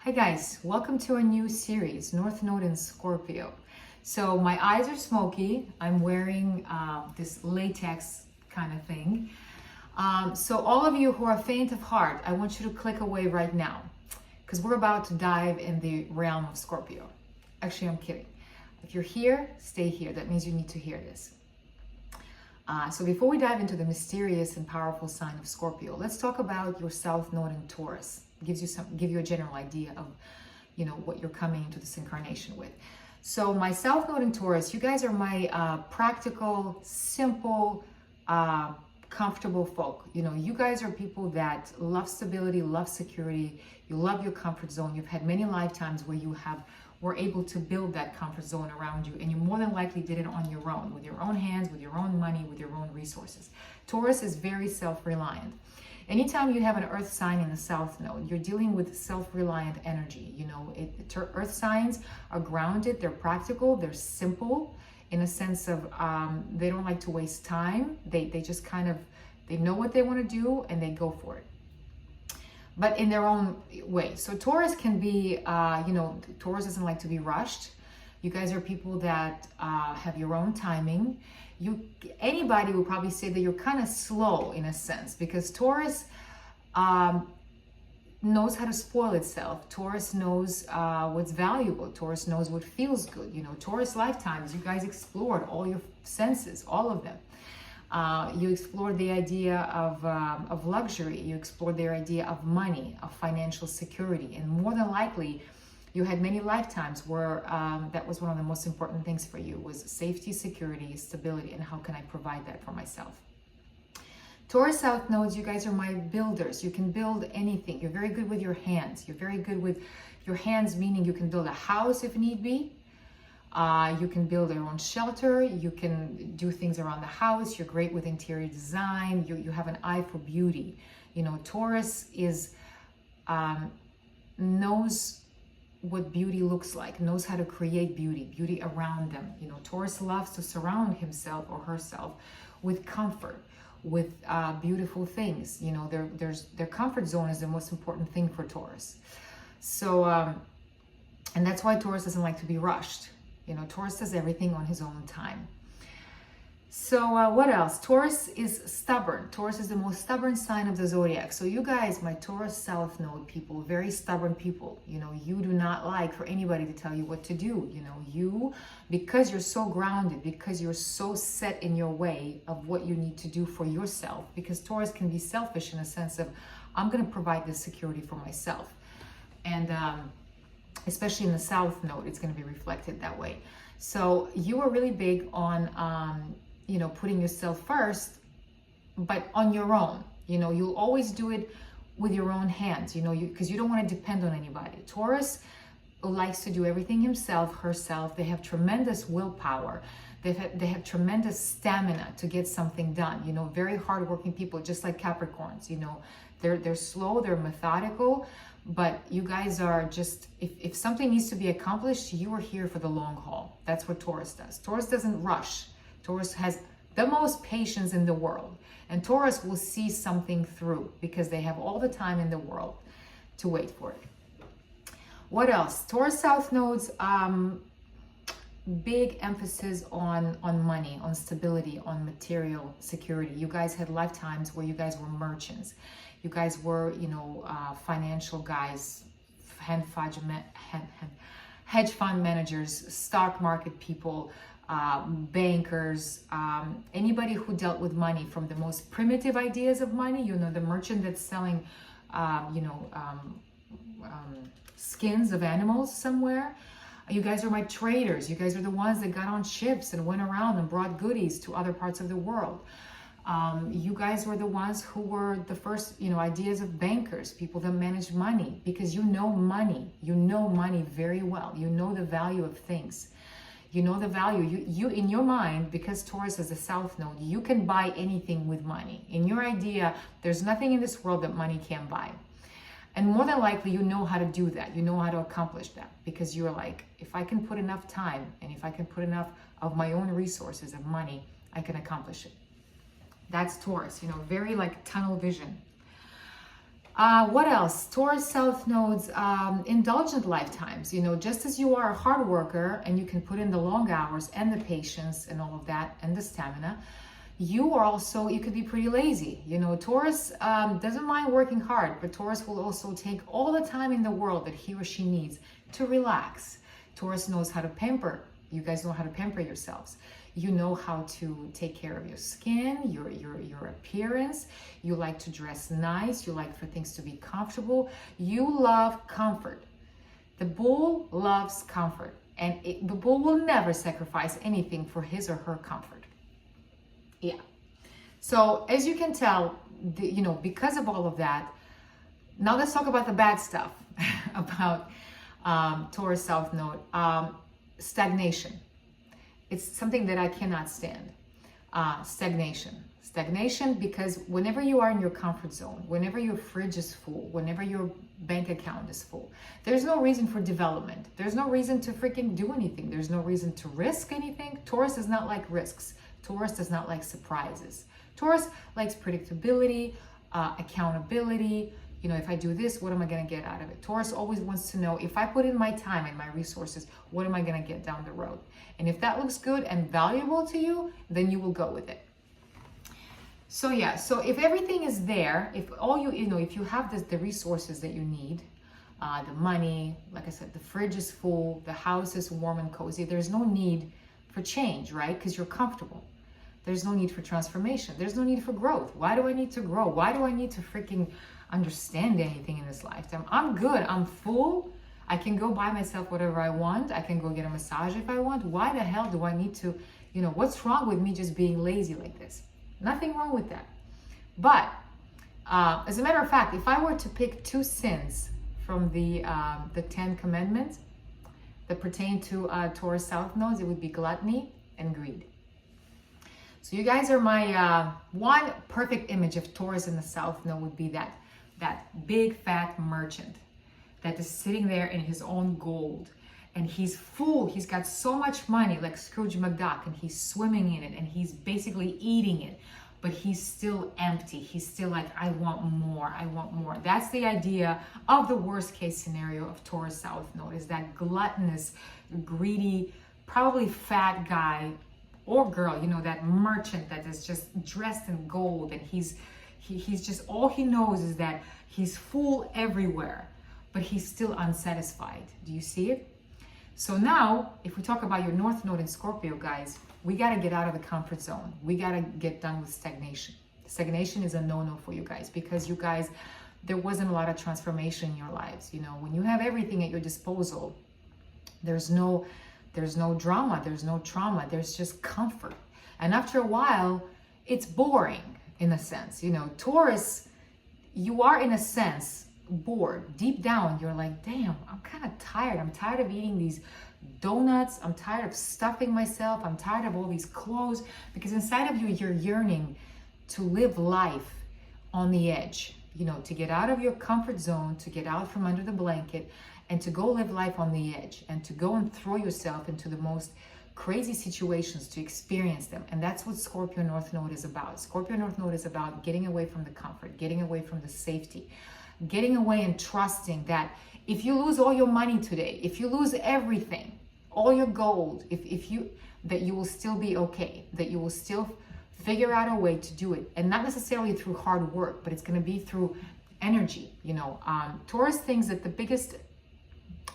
Hi guys, welcome to a new series, North Node in Scorpio. So my eyes are smoky. I'm wearing this latex kind of thing. So all of you who are faint of heart, I want you to click away right now because we're about to dive in the realm of Scorpio. Actually, I'm kidding. If you're here, stay here. That means you need to hear this. So before we dive into the mysterious and powerful sign of Scorpio, let's talk about your South Node in Taurus. Give you a general idea of, what you're coming into this incarnation with. So my South Node in Taurus, you guys are my practical, simple, comfortable folk. You guys are people that love stability, love security. You love your comfort zone. You've had many lifetimes where you were able to build that comfort zone around you, and you more than likely did it on your own, with your own hands, with your own money, with your own resources. Taurus is very self-reliant. Anytime you have an earth sign in the South Node, you're dealing with self-reliant energy. Earth signs are grounded, they're practical, they're simple in a sense of they don't like to waste time. They just they know what they want to do and they go for it, but in their own way. So Taurus can be, Taurus doesn't like to be rushed. You guys are people that have your own timing. Anybody will probably say that you're kind of slow in a sense, because Taurus knows how to spoil itself. Taurus knows what's valuable. Taurus knows what feels good. Taurus lifetimes, you guys explored all your senses, all of them. You explored the idea of luxury. You explored their idea of money, of financial security, and more than likely, you had many lifetimes where that was one of the most important things for you, was safety, security, stability, and how can I provide that for myself. Taurus South Nodes, you guys are my builders. You can build anything. You're very good with your hands. You're very good with your hands, meaning you can build a house if need be. You can build your own shelter. You can do things around the house. You're great with interior design. You have an eye for beauty. Taurus knows what beauty looks like, knows how to create beauty around them. Taurus loves to surround himself or herself with comfort, with beautiful things. Their comfort zone is the most important thing for Taurus. So, and that's why Taurus doesn't like to be rushed. Taurus does everything on his own time. So what else? Taurus is stubborn. Taurus is the most stubborn sign of the zodiac. So you guys, my Taurus South Node people, very stubborn people. You do not like for anybody to tell you what to do. Because you're so grounded, because you're so set in your way of what you need to do for yourself, because Taurus can be selfish in a sense of, I'm going to provide this security for myself. And especially in the South Node, it's going to be reflected that way. So you are really big on, putting yourself first, but on your own. You'll always do it with your own hands, because you don't want to depend on anybody. Taurus likes to do everything himself, herself. They have tremendous willpower. They have tremendous stamina to get something done. Very hardworking people, just like Capricorns. They're slow, they're methodical, but you guys are just, if something needs to be accomplished, you are here for the long haul. That's what Taurus does. Taurus doesn't rush. Taurus has the most patience in the world, and Taurus will see something through because they have all the time in the world to wait for it. What else? Taurus South Nodes, big emphasis on money, on stability, on material security. You guys had lifetimes where you guys were merchants. You guys were, financial guys, hedge fund managers, stock market people, bankers, anybody who dealt with money, from the most primitive ideas of money, the merchant that's selling, skins of animals somewhere. You guys are my traders. You guys are the ones that got on ships and went around and brought goodies to other parts of the world. You guys were the ones who were the first, ideas of bankers, people that manage money, because money. You know money very well. You know the value of things. You know the value. You in your mind, because Taurus is a South Node, you can buy anything with money. In your idea, there's nothing in this world that money can't buy. And more than likely, you know how to do that. You know how to accomplish that, because you're like, if I can put enough time and if I can put enough of my own resources of money, I can accomplish it. That's Taurus, very like tunnel vision. What else? Taurus South Nodes, indulgent lifetimes. You know, just as you are a hard worker and you can put in the long hours and the patience and all of that and the stamina, you are also, you could be pretty lazy. You know, Taurus doesn't mind working hard, but Taurus will also take all the time in the world that he or she needs to relax. Taurus knows how to pamper. You guys know how to pamper yourselves. You know how to take care of your skin, your appearance. You like to dress nice. You like for things to be comfortable. You love comfort. The bull loves comfort, and the bull will never sacrifice anything for his or her comfort. Yeah. So as you can tell, you know, because of all of that, now let's talk about the bad stuff about Taurus South Node. Stagnation. It's something that I cannot stand. Stagnation, because whenever you are in your comfort zone, whenever your fridge is full, whenever your bank account is full, there's no reason for development. There's no reason to freaking do anything. There's no reason to risk anything. Taurus does not like risks. Taurus does not like surprises. Taurus likes predictability, accountability. You know, if I do this, what am I going to get out of it? Taurus always wants to know, if I put in my time and my resources, what am I going to get down the road? And if that looks good and valuable to you, then you will go with it. So yeah, so if everything is there, if all you know, if you have the resources that you need, the money, like I said, the fridge is full, the house is warm and cozy, there's no need for change, right? Because you're comfortable. There's no need for transformation. There's no need for growth. Why do I need to grow? Why do I need to freaking understand anything in this lifetime? I'm good. I'm full. I can go buy myself whatever I want. I can go get a massage if I want. Why the hell do I need to, you know, what's wrong with me just being lazy like this? Nothing wrong with that. But as a matter of fact, if I were to pick 2 sins from the 10 commandments that pertain to Taurus South Nodes, it would be gluttony and greed. So you guys are my one perfect image of Taurus in the South Node would be that big fat merchant that is sitting there in his own gold, and he's full. He's got so much money, like Scrooge McDuck, and he's swimming in it, and he's basically eating it, but he's still empty. He's still like, I want more. I want more. That's the idea of the worst case scenario of Taurus South Node, is that gluttonous, greedy, probably fat guy or girl, you know, that merchant that is just dressed in gold, and he's just, all he knows is that he's full everywhere, but he's still unsatisfied. Do you see it? So now, if we talk about your North Node in Scorpio, guys, we got to get out of the comfort zone. We got to get done with stagnation. Stagnation is a no-no for you guys, because you guys, there wasn't a lot of transformation in your lives. You know, when you have everything at your disposal, there's no drama, there's no trauma, there's just comfort. And after a while, it's boring in a sense. You know, Taurus, you are in a sense bored. Deep down, you're like, damn, I'm kind of tired. I'm tired of eating these donuts. I'm tired of stuffing myself. I'm tired of all these clothes. Because inside of you, you're yearning to live life on the edge, you know, to get out of your comfort zone, to get out from under the blanket, and to go live life on the edge, and to go and throw yourself into the most crazy situations to experience them. And that's what Scorpio North Node is about. Scorpio North Node is about getting away from the comfort, getting away from the safety, getting away and trusting that if you lose all your money today, if you lose everything, all your gold, that you will still be okay, that you will still figure out a way to do it. And not necessarily through hard work, but it's going to be through energy. You know, Taurus thinks that the biggest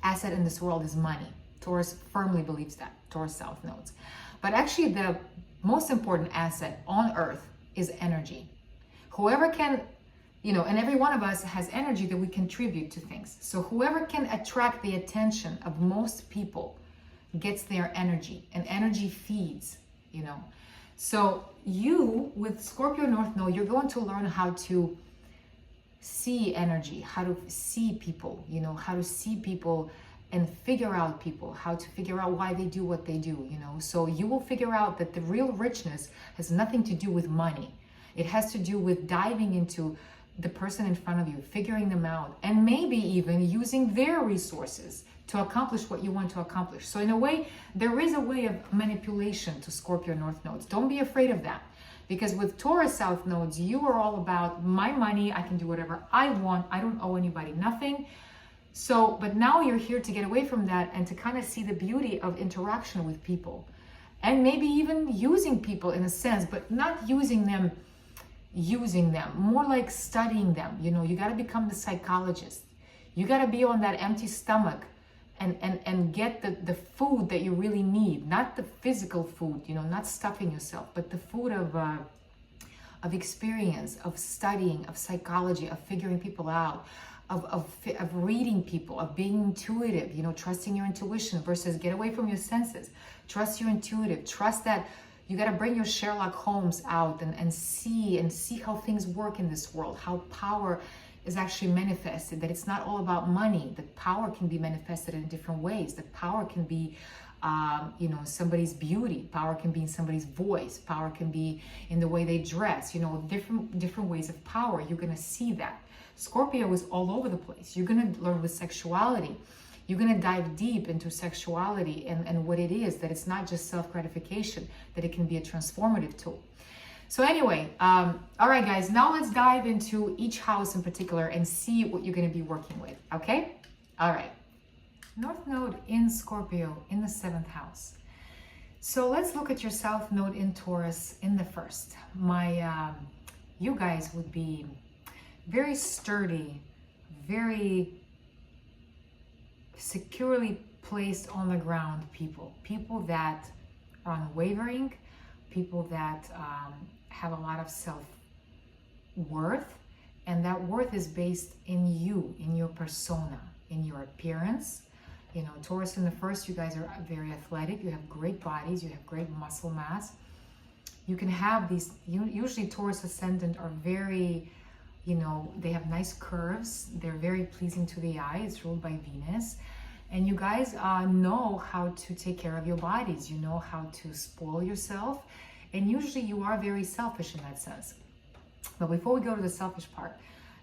asset in this world is money. Taurus firmly believes that, Taurus South Nodes. But actually the most important asset on earth is energy. Whoever can, you know, and every one of us has energy that we contribute to things. So whoever can attract the attention of most people gets their energy, and energy feeds, you know. So you, with Scorpio North Node, you're going to learn how to see energy, how to see people, you know, how to see people and figure out people, how to figure out why they do what they do, you know. So you will figure out that the real richness has nothing to do with money. It has to do with diving into the person in front of you, figuring them out, and maybe even using their resources to accomplish what you want to accomplish. So in a way, there is a way of manipulation to Scorpio North Nodes. Don't be afraid of that, Because with Taurus South Nodes, you are all about my money. I can do whatever I want. I don't owe anybody nothing. So, but now you're here to get away from that and to kind of see the beauty of interaction with people. And maybe even using people in a sense, but not using them, more like studying them. You know, you got to become the psychologist. You got to be on that empty stomach and get the food that you really need, not the physical food, you know, not stuffing yourself, but the food of experience, of studying, of psychology, of figuring people out, of reading people, of being intuitive, you know, trusting your intuition versus get away from your senses. Trust your intuitive. Trust that you got to bring your Sherlock Holmes out and see how things work in this world, how power is actually manifested, that it's not all about money, that power can be manifested in different ways, that power can be you know, somebody's beauty, power can be in somebody's voice, power can be in the way they dress, you know, different ways of power. You're going to see that. Scorpio is all over the place. You're going to learn with sexuality. You're going to dive deep into sexuality and what it is, that it's not just self-gratification, that it can be a transformative tool. So anyway, all right, guys, now let's dive into each house in particular and see what you're going to be working with, okay? All right. North Node in Scorpio in the 7th house. So let's look at your South Node in Taurus in the 1st. You guys would be very sturdy, very securely placed on the ground people that are unwavering, people that have a lot of self-worth, and that worth is based in you, in your persona, in your appearance. You know, Taurus in the 1st, you guys are very athletic, you have great bodies, you have great muscle mass. You can have these, usually Taurus ascendant are very, you know, they have nice curves, they're very pleasing to the eye, it's ruled by Venus. And you guys know how to take care of your bodies, you know how to spoil yourself, and usually you are very selfish in that sense. But before we go to the selfish part,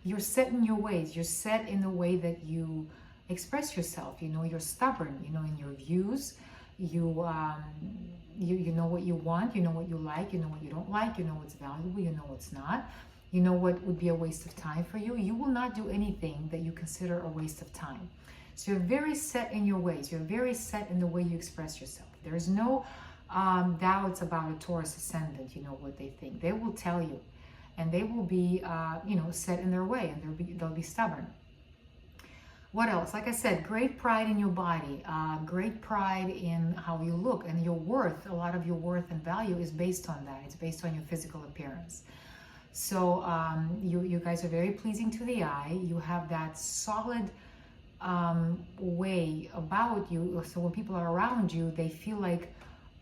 you're set in your ways, you're set in the way that you express yourself, you know, you're stubborn, you know, in your views, you know what you want, you know what you like, you know what you don't like, you know what's valuable, you know what's not, you know what would be a waste of time for you. You will not do anything that you consider a waste of time. So you're very set in your ways, you're very set in the way you express yourself. There's no doubts about a Taurus ascendant, you know what they think. They will tell you, and they will be, you know, set in their way, and they'll be stubborn. What else? Like I said, great pride in your body, great pride in how you look, and your worth. A lot of your worth and value is based on that. It's based on your physical appearance. So you guys are very pleasing to the eye. You have that solid way about you. So when people are around you, they feel like,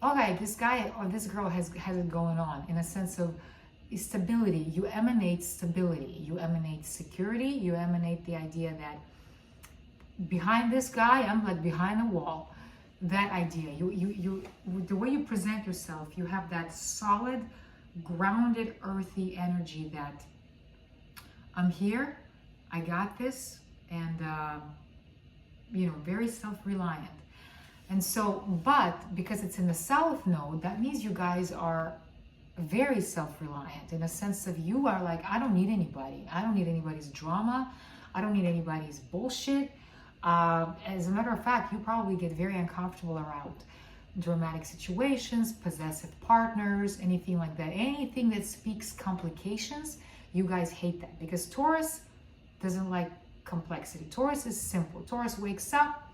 okay, this guy or this girl has it going on, in a sense of stability. You emanate stability. You emanate security. You emanate the idea that behind this guy, I'm like behind a wall. That idea, you the way you present yourself, you have that solid, grounded, earthy energy that I'm here, I got this, and you know, very self-reliant. And so, but because it's in the South Node, that means you guys are very self-reliant, in a sense of you are like, I don't need anybody. I don't need anybody's drama. I don't need anybody's bullshit. As a matter of fact, you probably get very uncomfortable around dramatic situations, possessive partners, anything like that. Anything that speaks complications, you guys hate that, because Taurus doesn't like complexity. Taurus is simple. Taurus wakes up,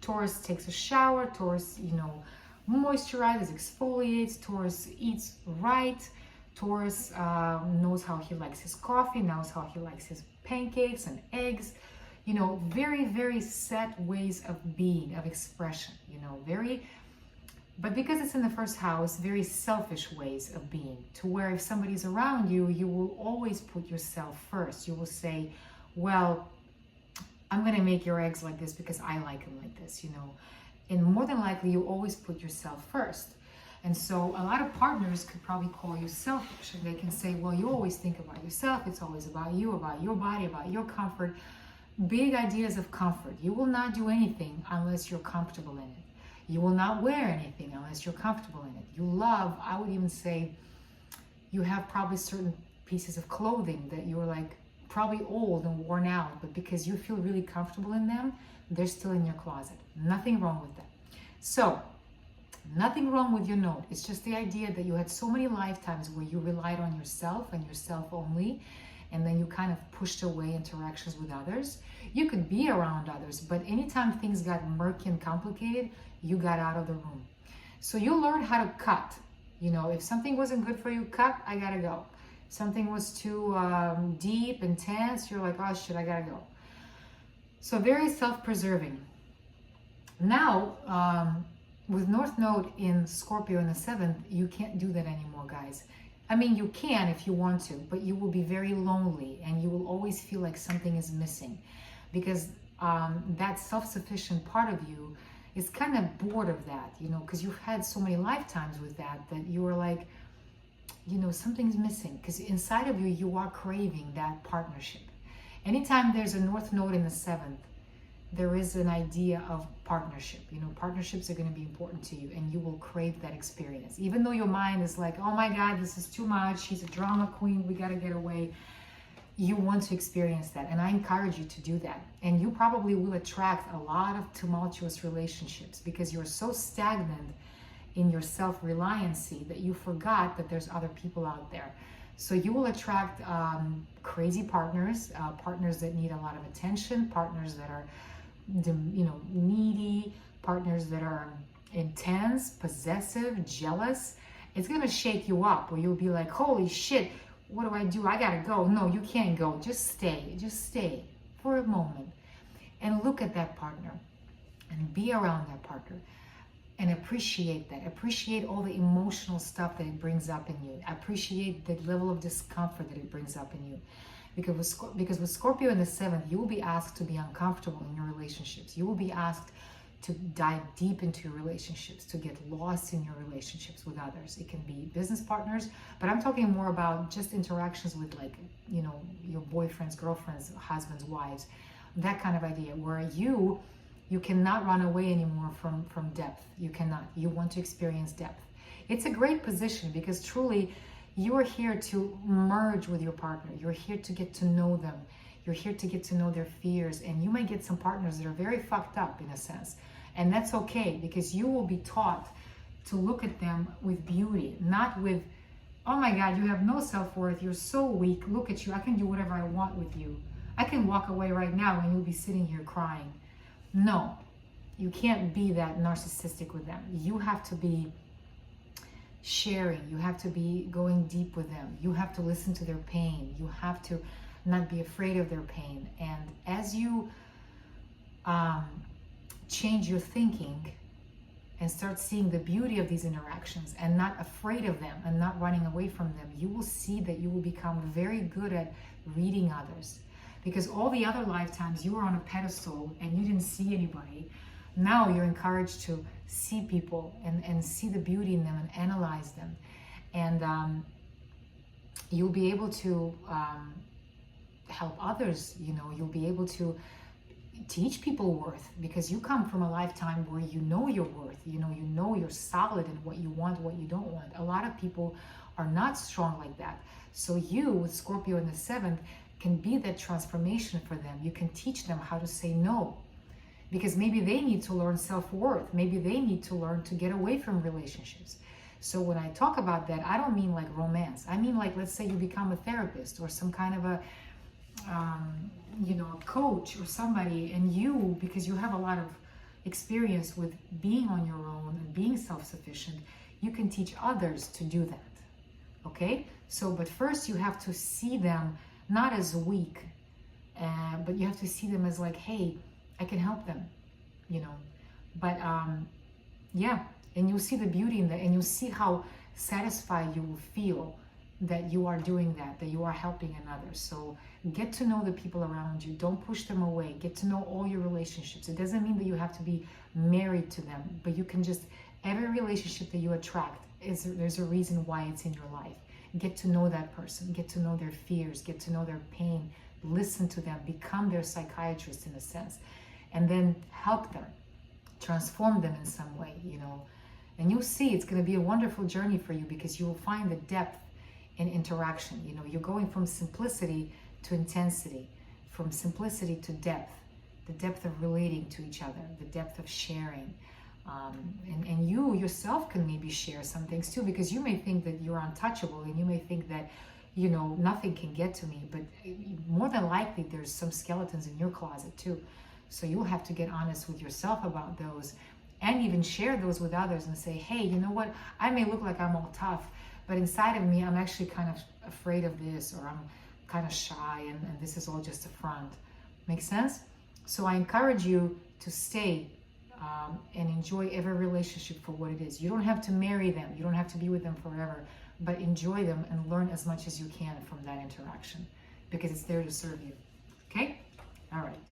Taurus takes a shower, Taurus, you know, moisturizes, exfoliates, Taurus eats right, Taurus knows how he likes his coffee, knows how he likes his pancakes and eggs. You know, very, very set ways of being, of expression, you know, very, but because it's in the 1st house, very selfish ways of being, to where if somebody's around you, you will always put yourself first. You will say, well, I'm going to make your eggs like this because I like them like this, you know, and more than likely, you always put yourself first. And so a lot of partners could probably call you selfish, and they can say, well, you always think about yourself. It's always about you, about your body, about your comfort. Big ideas of comfort. You will not do anything unless you're comfortable in it. You will not wear anything unless you're comfortable in it. You love, I would even say, You have probably certain pieces of clothing that you're like probably old and worn out, but because you feel really comfortable in them, they're still in your closet. Nothing wrong with that. So, nothing wrong with your node. It's just the idea that you had so many lifetimes where you relied on yourself and yourself only, and then you kind of pushed away interactions with others. You could be around others, but anytime things got murky and complicated, you got out of the room. So you learned how to cut. You know, if something wasn't good for you, cut, I gotta go. If something was too deep, intense, you're like, oh shit, I gotta go. So very self-preserving. Now, with North Node in Scorpio in the 7th, you can't do that anymore, guys. I mean, you can if you want to, but you will be very lonely and you will always feel like something is missing, because that self-sufficient part of you is kind of bored of that, you know, because you've had so many lifetimes with that you are like, you know, something's missing, because inside of you, you are craving that partnership. Anytime there's a North Node in the 7th, there is an idea of partnership. You know, partnerships are going to be important to you, and you will crave that experience. Even though your mind is like, oh my God, this is too much. She's a drama queen. We got to get away. You want to experience that. And I encourage you to do that. And you probably will attract a lot of tumultuous relationships because you're so stagnant in your self-reliancy that you forgot that there's other people out there. So you will attract crazy partners, partners that need a lot of attention, partners that are, you know, needy, partners that are intense, possessive, jealous. It's gonna shake you up, or you'll be like, holy shit, what do? I gotta go. No, you can't go. Just stay for a moment and look at that partner and be around that partner and appreciate that. Appreciate all the emotional stuff that it brings up in you. Appreciate the level of discomfort that it brings up in you. Because with Scorpio in the 7th, you will be asked to be uncomfortable in your relationships. You will be asked to dive deep into your relationships, to get lost in your relationships with others. It can be business partners, but I'm talking more about just interactions with, like, you know, your boyfriends, girlfriends, husbands, wives, that kind of idea, where you cannot run away anymore from depth. You cannot. You want to experience depth. It's a great position because truly, you are here to merge with your partner. You're here to get to know them. You're here to get to know their fears. And you might get some partners that are very fucked up in a sense. And that's okay, because you will be taught to look at them with beauty, not with, oh my God, you have no self-worth. You're so weak. Look at you. I can do whatever I want with you. I can walk away right now and you'll be sitting here crying. No, you can't be that narcissistic with them. You have to be sharing. You have to be going deep with them. You have to listen to their pain. You have to not be afraid of their pain. And as you change your thinking and start seeing the beauty of these interactions and not afraid of them and not running away from them, you will see that you will become very good at reading others. Because all the other lifetimes you were on a pedestal and you didn't see anybody. Now you're encouraged to see people and see the beauty in them and analyze them. And you'll be able to help others, you know, you'll be able to teach people worth, because you come from a lifetime where you know your worth, you know you're solid in what you want, what you don't want. A lot of people are not strong like that. So you, with Scorpio in the 7th, can be that transformation for them. You can teach them how to say no, because maybe they need to learn self-worth. Maybe they need to learn to get away from relationships. So when I talk about that, I don't mean like romance. I mean, like, let's say you become a therapist or some kind of a, you know, a coach or somebody, and you, because you have a lot of experience with being on your own and being self-sufficient, you can teach others to do that. Okay? So, but first you have to see them not as weak, but you have to see them as like, hey, I can help them, you know. But yeah, and you'll see the beauty in that, and you'll see how satisfied you will feel that you are doing that you are helping another. So get to know the people around you. Don't push them away. Get to know all your relationships. It doesn't mean that you have to be married to them, but you can just, every relationship that you attract, there's a reason why it's in your life. Get to know that person. Get to know their fears. Get to know their pain. Listen to them. Become their psychiatrist in a sense. And then help them. Transform them in some way, you know. And you'll see it's going to be a wonderful journey for you, because you will find the depth in interaction. You know, you're going from simplicity to intensity, from simplicity to depth, the depth of relating to each other, the depth of sharing. And you yourself can maybe share some things too, because you may think that you're untouchable, and you may think that, you know, nothing can get to me, but more than likely there's some skeletons in your closet too. So you'll have to get honest with yourself about those, and even share those with others and say, hey, you know what, I may look like I'm all tough, but inside of me I'm actually kind of afraid of this, or I'm kind of shy, and this is all just a front. Make sense? So I encourage you to stay and enjoy every relationship for what it is. You don't have to marry them, you don't have to be with them forever, but enjoy them and learn as much as you can from that interaction, because it's there to serve you. Okay? All right.